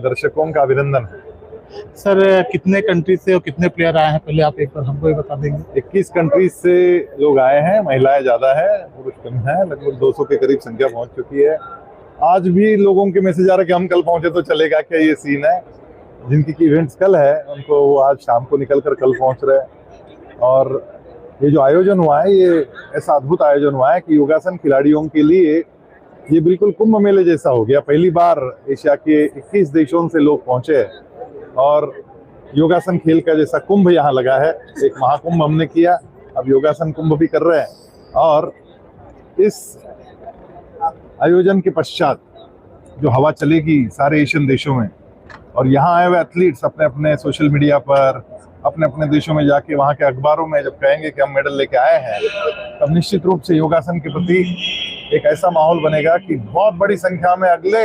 दर्शकों का अभिनंदन है। सर कितने कंट्री से और कितने प्लेयर आए हैं, पहले आप एक बार हमको ही बता देंगे। 21 कंट्रीज से लोग आए हैं, महिलाएं ज्यादा है, पुरुष कम है, लगभग 200 के करीब संख्या पहुंच चुकी है। आज भी लोगों के मैसेज आ रहे कि हम कल पहुंचे तो चलेगा क्या, ये सीन है। जिनकी इवेंट्स कल है उनको वो आज शाम को निकल कर कल पहुंच रहे हैं। और ये जो आयोजन हुआ है, ये ऐसा अद्भुत आयोजन हुआ है कि योगासन खिलाड़ियों के लिए ये बिल्कुल कुंभ मेले जैसा हो गया। पहली बार एशिया के 21 देशों से लोग पहुंचे हैं और योगासन खेल का जैसा कुंभ यहाँ लगा है। एक महाकुंभ हमने किया, अब योगासन कुंभ भी कर रहे हैं। और इस आयोजन के पश्चात जो हवा चलेगी सारे एशियन देशों में, और यहाँ आए हुए एथलीट्स अपने अपने सोशल मीडिया पर, अपने अपने देशों में जाके वहाँ के अखबारों में जब कहेंगे कि हम मेडल लेके आए हैं, तब निश्चित रूप से योगासन के प्रति एक ऐसा माहौल बनेगा कि बहुत बड़ी संख्या में अगले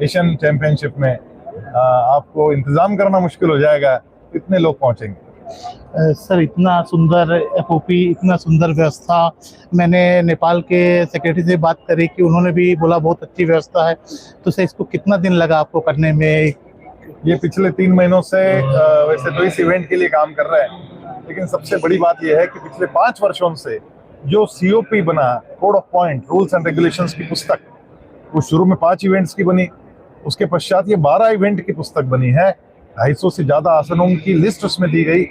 एशियन चैंपियनशिप में आपको इंतजाम करना मुश्किल हो जाएगा, इतने लोग पहुंचेंगे। सर इतना सुंदर एफओपी, इतना सुंदर व्यवस्था, मैंने नेपाल के सेक्रेटरी से बात करी कि उन्होंने भी बोला बहुत अच्छी व्यवस्था है। तो सर इसको कितना दिन लगा आपको करने में? ये पिछले 3 महीनों से वैसे तो इस इवेंट के लिए काम कर रहे हैं, लेकिन सबसे बड़ी बात यह है कि पिछले 5 वर्षों से जो COP बना, code of point rules and regulations की पुस्तक, वो शुरू में 5 इवेंट्स की बनी, उसके पश्चात ये 12 इवेंट की पुस्तक बनी है। 250 से ज्यादा आसनों की लिस्ट उसमें दी गई।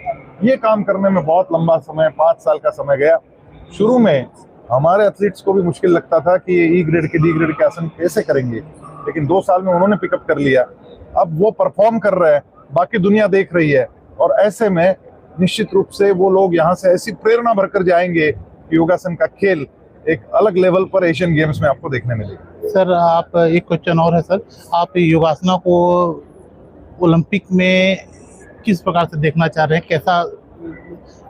ये काम करने में बहुत लंबा समय, 5 साल का समय गया। शुरू में हमारे एथलीट्स को भी मुश्किल लगता था कि ये E ग्रेड के D ग्रेड के आसन कैसे करेंगे, लेकिन 2 साल में उन्होंने पिकअप कर लिया। अब वो परफॉर्म कर रहे हैं, बाकी दुनिया देख रही है, और ऐसे में निश्चित रूप से वो लोग यहाँ से ऐसी प्रेरणा भरकर जाएंगे कि योगासन का खेल एक अलग लेवल पर एशियन गेम्स में आपको देखने मिलेगा। सर आप, एक क्वेश्चन और है सर, आप योगासना को ओलंपिक में किस प्रकार से देखना चाह रहे हैं? कैसा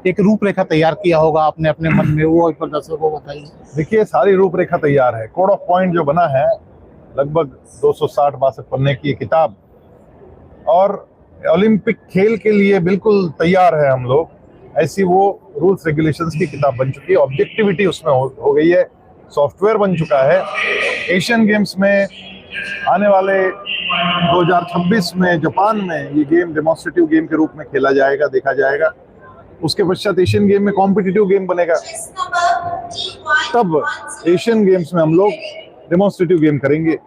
एक रूपरेखा तैयार किया होगा आपने अपने मन में, वो एक बार दर्शकों को बताइए। देखिए, सारी रूपरेखा तैयार है। कोड ऑफ पॉइंट जो बना है, लगभग 260-62 पन्ने की किताब, और ओलंपिक खेल के लिए बिल्कुल तैयार है हम लोग। ऐसी वो रूल्स रेगुलेशंस की किताब बन चुकी है, ऑब्जेक्टिविटी उसमें हो गई है, सॉफ्टवेयर बन चुका है। एशियन गेम्स में आने वाले 2026 में जापान में ये गेम डेमोन्स्ट्रेटिव गेम के रूप में खेला जाएगा, देखा जाएगा। उसके पश्चात एशियन गेम में कॉम्पिटिटिव गेम बनेगा, तब एशियन गेम्स में हम लोग डेमोन्स्ट्रेटिव गेम करेंगे।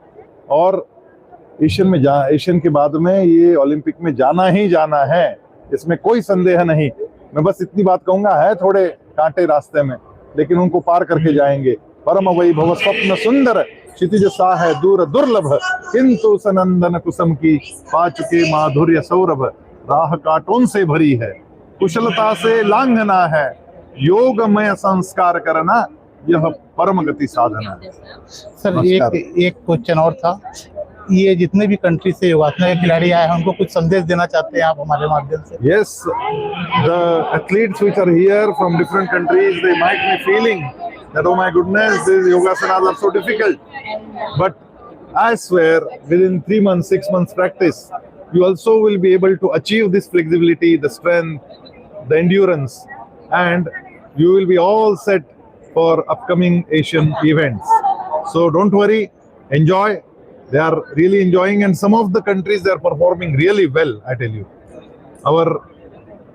और एशियन के बाद में ये ओलंपिक में जाना ही जाना है, इसमें कोई संदेह नहीं। मैं बस इतनी बात कहूंगा, है थोड़े कांटे रास्ते में, लेकिन उनको पार करके जाएंगे। परम वैभव स्वप्न सुंदर, क्षितिज सा है दूर दुर्लभ, किंतु सनंदन कुसुम की पा चुके माधुर्य सौरभ। राह कांटों से भरी है, कुशलता से लांघना है, योगमय संस्कार करना यह परम गति साधना। सर एक क्वेश्चन और था, ये जितने भी कंट्री से योगासना के खिलाड़ी आए हैं उनको कुछ संदेश देना चाहते हैं आप हमारे माध्यम से? Yes, the athletes which are here from different countries, they might be feeling that, oh my goodness, these yogasanas are so difficult. But I swear, within 3 months, 6 months practice, you also will be able to achieve this flexibility, the strength, the endurance, and you will be all set for upcoming Asian events. So don't worry, enjoy. They are really enjoying, and some of the countries, they are performing really well, I tell you. Our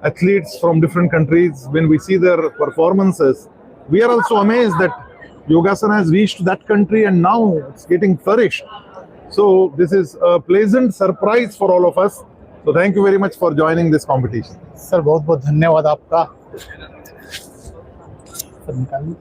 athletes from different countries, when we see their performances, we are also amazed that Yogasana has reached that country and now it's getting flourished. So this is a pleasant surprise for all of us. So thank you very much for joining this competition. Sir बहुत बहुत धन्यवाद आपका। Sir निकालिए।